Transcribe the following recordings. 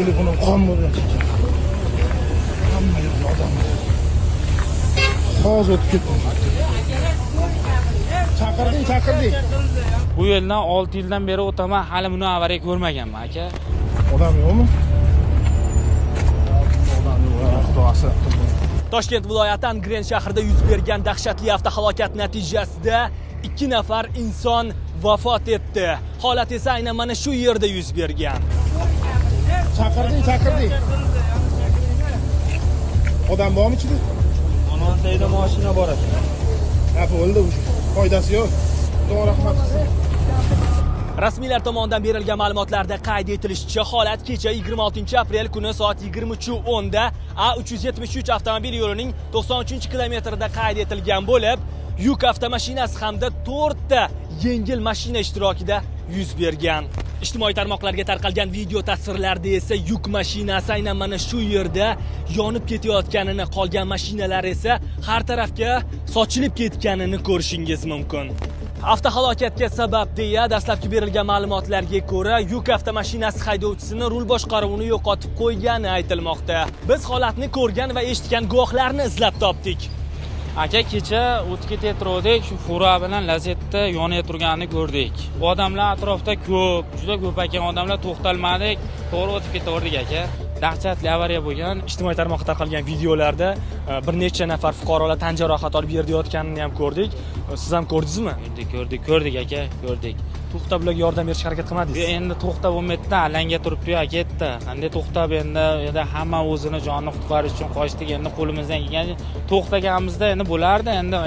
telefonim qon bo'lgan ekan. Hamma yerda odamlar. Hozir o'tib ketdim. Chaqirding. Bu yo'ldan 6 yildan beri o'taman, hali buni avariya ko'rmaganman, aka. Odam yo'qmi? Odam yo'q, xudo asrab tursin. Toshkent viloyati Angren shahrida yuz bergan dahshatli avtohalokat natijasida 2 nafar inson vafot etdi. Holat esa aynan mana shu yerda yuz bergan. Chaqirding. Odam bormi ichida? Onantayda mashina bor ekan. Ha, bo'ldi o'sha. Foydasi yo'q. Xudo rahmat qilsin. Rasmiylar tomonidan berilgan ma'lumotlarda qayd etilishicha, holat kecha 26-aprel kuni soat 23:10 da A373 avtomobil yo'lining 93-kilometrida qayd etilgan bo'lib, yuk avtomashinasi hamda 4 ta yengil mashina ishtirokida yuz bergan. Ijtimoiy tarmoqlarga tarqalgan video tasvirlarda esa yuk mashinasi aynan mana shu yerda yonib ketayotganini, qolgan mashinalar esa har tarafga sochilib ketganini ko'rishingiz mumkin. Avtohalokatga sabab deya dastlabki berilgan ma'lumotlarga ko'ra, yuk avtomashinasi haydovchisini rul boshqaruvini yo'qotib qo'ygani aytilmoqda. Biz holatni ko'rgan va eshitgan guvohlarni izlab topdik. Aka, kecha o'tib ketayotgandik, shu fura bilan Lazetda yonib turganini ko'rdik. Odamlar atrofda ko'p, juda ko'p ekan, odamlar to'xtalmadik, to'g'ri o'tib ketaverdik aka. Dahshatli avariya bo'lgan. Ijtimoiy tarmoqda tarqalgan videolarda bir necha nafar fuqarolar tan jarohat olib yerda yotganini ham ko'rdik. Siz ham ko'rdingizmi? Ko'rdik aka, ko'rdik. To'xtab ularga yordam berishga harakat qilmadingiz? Endi to'xtab bo'lmaydi-da, alanga turibdi-yu, ketdi. Qanday to'xtab endi hamma o'zini jonini qutqarish uchun qochdik. Endi qo'limizdan kelgancha to'xtaganimizda endi bo'lardi, endi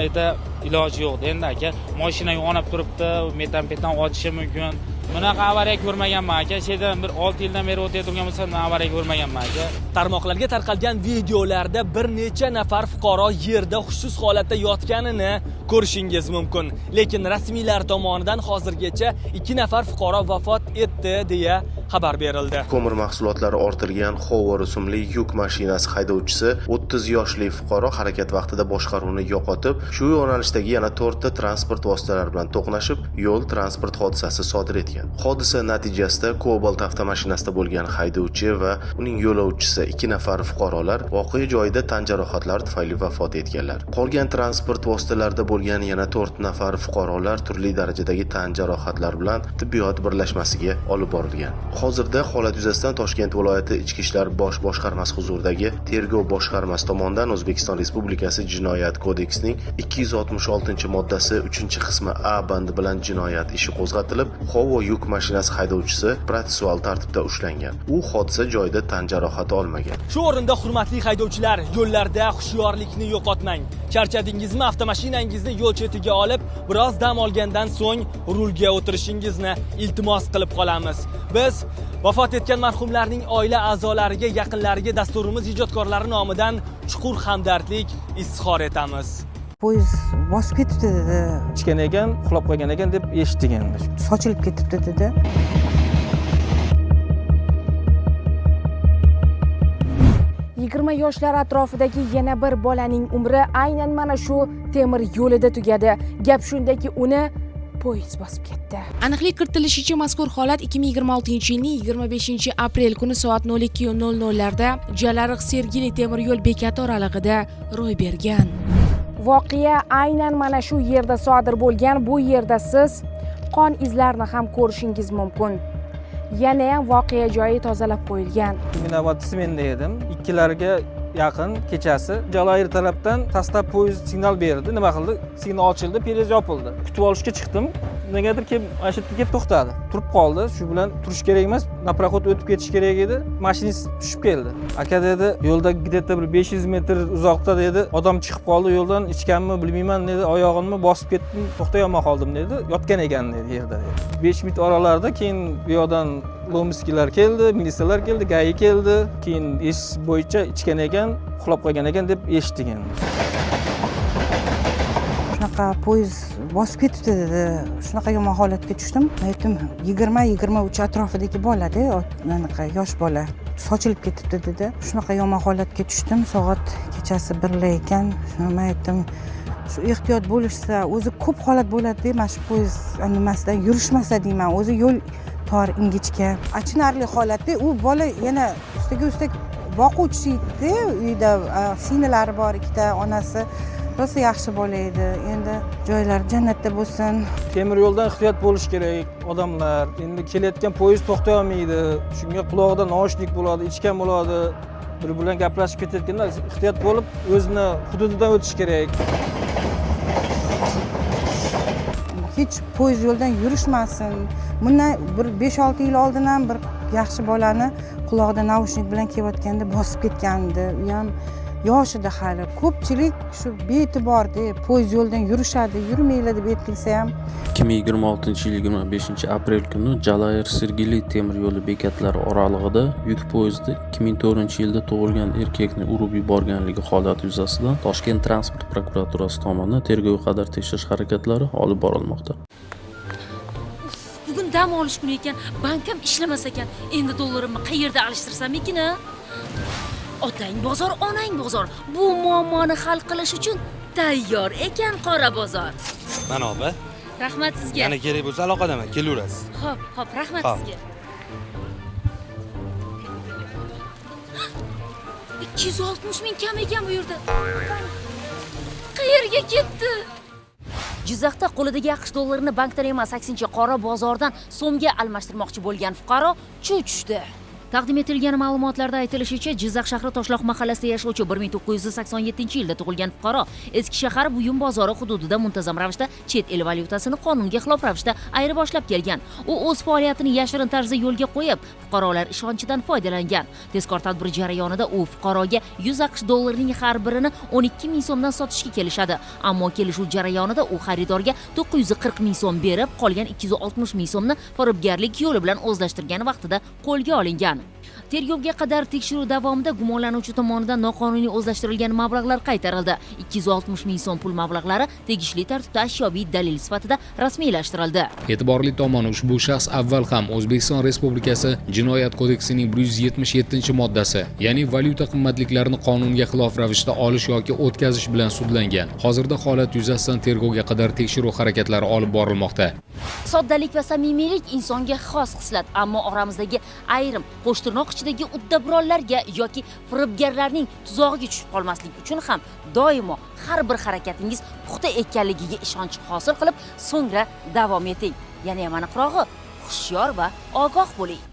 iloji yo'qdi. Endi aka, mashina yonib turibdi, metan otishi mumkin. Bunaqa avariya ko'rmaganman aka. She'dan bir 6 yildan beri o'tib turgan bo'lsa, men avariya ko'rmaganman aka. Tarmoqlarga tarqalgan videolarda bir necha nafar fuqaro yerda hushsiz holatda yotganini ko'rishingiz mumkin. Lekin rasmiylar tomonidan hozirgacha 2 nafar fuqaro vafot etdi deya xabar berildi. Ko'mir mahsulotlari ortilgan Howo rusumli yuk mashinasi haydovchisi 30 yoshli fuqaro harakat vaqtida boshqaruvni yo'qotib, shu yo'nalishdagi yana 4 ta transport vositalari bilan to'qnashib, yo'l transport hodisasi sodir etgan. Hodisa natijasida Cobalt avtomashinasida bo'lgan haydovchi va uning yo'lovchisi 2 nafar fuqarolar voqea joyida tan jarohatlari tufayli vafot etganlar. Qolgan transport vositalarida bo'lgan yana 4 nafar fuqarolar turli darajadagi tan jarohatlari bilan tibbiyot birlashmasiga olib borilgan. Hozirda holat yuzasidan Toshkent viloyati Ichki ishlar bosh boshqarmasi huzuridagi tergov boshqarmasi tomonidan O'zbekiston Respublikasi Jinoyat kodeksining 266-moddasi 3-qismi A bandi bilan jinoyat ishi qo'zg'atilib, Howo yuk mashinasi haydovchisi protsessual tartibda ushlangan. U hodisa joyida tan jarohati olmagan. Shu o'rinda hurmatli haydovchilar, yo'llarda hushyorlikni yo'qotmang. Charchadingizmi, avtomashinangizni yo'l chetiga olib, biroz dam olgandan so'ng rulga o'tirishingizni iltimos qilib qolamiz. Biz vafot etgan marhumlarning oila a'zolariga, yaqinlariga dasturimiz ijodkorlari nomidan chuqur hamdardlik izhor etamiz. Poyezd bosib ketibdi dedi. Ichgan ekan, uxlab qolgan ekan deb eshitdik endi. Sochilib ketibdi dedi. Yigirma yoshlar atrofidagi yana bir bolaning umri aynan mana shu temir yo'lida tugadi. Gap shundaki, uni poyezd bosib ketdi. Aniqlik kiritilishicha, mazkur holat 2026-yilning 25-aprel kuni soat 02:00 larda Jalariq-Sergeli temir yo'l bekati oralig'ida ro'y bergan. Voqea aynan mana shu yerda sodir bo'lgan. Bu yerda siz qon izlarini ham ko'rishingiz mumkin. Yana ham voqea joyi tozalab qo'yilgan. Men avtomobilda edim. Ikkilarga yaqin kechasi Jalayir tarafdan tastab poyezd signal berdi. Nima qildi? Signal ochildi, perez yopildi. Kutib olishga chiqdim. Negadir kelib mashinaga kelib to'xtadi. Turib qoldi. Shu bilan turish kerak emas, naproxod o'tib ketish kerak edi. Mashinist tushib keldi. Aka dedi, yo'lda где-то bir 500 metr uzoqda dedi, odam chiqib qoldi yo'ldan, ichganmi bilmayman dedi, oyog'imni bosib ketdim, to'xtay olmay qoldim dedi. Yotgan ekan dedi yerda. 5 minut oralarida keyin bu yoqdan Lomskilar keldi, militsiyalar keldi, GAI keldi. Keyin ish bo'yicha ichgan ekan, uxlab qolgan ekan deb eshitdik endi. Shunaqa poyezd bosib ketibdi dedi. Shunaqa yomon holatga tushdim. Aytdim, 20-23 atrofidagi bola-da, anaqa yosh bola. Sochilib ketibdi dedi. Shunaqa yomon holatga tushdim. Soat kechasi 1 ekan. Shuni aytdim, shu ehtiyot bo'lishsa, o'zi ko'p holat bo'ladi-da, mana shu poyezd nimasidan yurishmasa deyman. O'zi yo'l tor ingichka achinarli holatda. U bola yana ustiga ustak boquvchisi edi, uyda singlari bor, ikkita onasi. Rosa yaxshi bola edi. Endi joylar jannatda bo'lsin. Temir yo'ldan ehtiyot bo'lish kerak odamlar. Endi kelayotgan poyezd to'xtay olmaydi. Shunga quloqda naushnik bo'ladi, ichkan bo'ladi. Bir bilan gaplashib ketayotganda ehtiyot bo'lib, o'zini hududidan o'tish kerak. Hech poyezd yo'ldan yurishmasin. Bundan bir 5-6 yil oldin ham bir yaxshi bolani quloqda naushnik bilan kelayotganda bosib ketgandi. U ham yoshida hali. Ko'pchilik shu be'tiborda poyezd yo'ldan yurishadi, yurmaylar deb aytilsa ham 2026-yil 25-aprel kuni Jalayir-Sergeli temir yo'li bekatlari oralig'ida yuk poyezdi 2004-yilda tug'ilgan erkakni urib yuborganligi holati yuzasidan Toshkent transport prokuraturasi tomonidan tergovga qadar tekshirish harakatlari olib borilmoqda. Bugun dam olish kuni ekan, bankam ishlamas ekan. Endi dollarimni qayerda alishtirsam ekan? Otang bozor, onang bozor. Bu muammoni hal qilish uchun tayyor ekan qora bozor. Mana opa. Rahmat sizga. Yana kerak bo'lsa aloqadaman, kelaverasiz. Xo'p, rahmat sizga. 260 ming kam ekan bu yerda. Qayerga ketdi? Jizzaxda qo'lidagi AQSh dollarini bankdan emas, aksincha qora bozordan so'mga almashtirmoqchi bo'lgan fuqaro chuv tushdi. Taqdim etilgan ma'lumotlarda aytilishicha, Jizzax shahri Toshloq mahallasida yashovchi 1987-yilda tug'ilgan fuqaro eski shahar buyum bozori hududida muntazam ravishda chet el valyutasini qonunga xilof ravishda ayirboshlab kelgan. U o'z faoliyatini yashirin tarzda yo'lga qo'yib, fuqarolar ishonchidan foydalangan. Tezkor tadbir jarayonida u fuqaroga 100 AQSh dollarining har birini 12 ming so'mdan sotishga kelishadi. Ammo kelishuv jarayonida u xaridorga 940 ming so'm berib, qolgan 260 ming so'mni firibgarlik yo'li bilan o'zlashtirgan vaqtida qo'lga olingan. Tergovga qadar tekshiruv davomida gumonlanuvchi tomonidan noqonuniy o'zlashtirilgan mablag'lar qaytarildi. 260 ming so'm pul mablag'lari tegishli tartibda ashyoviy dalil sifatida rasmiylashtirildi. E'tiborli tomoni, ushbu shaxs avval ham O'zbekiston Respublikasi Jinoyat kodeksining 177-moddasi, ya'ni valyuta qimmatliklarini qonunga xilof ravishda olish yoki o'tkazish bilan sudlangan. Hozirda holat yuzasidan tergovga qadar tekshiruv harakatlari olib borilmoqda. Soddalik va samimiylik insonga xos xislat, ammo oramizdagi ayrim qo'shtirnoq ichidagi uddaburonlarga yoki firibgarlarning tuzog'iga tushib qolmaslik uchun ham doimo har bir harakatingiz puxta ekanligiga ishonch hosil qilib, so'ngra davom eting. Yana ham aniqrog'i, hushyor va ogoh bo'ling.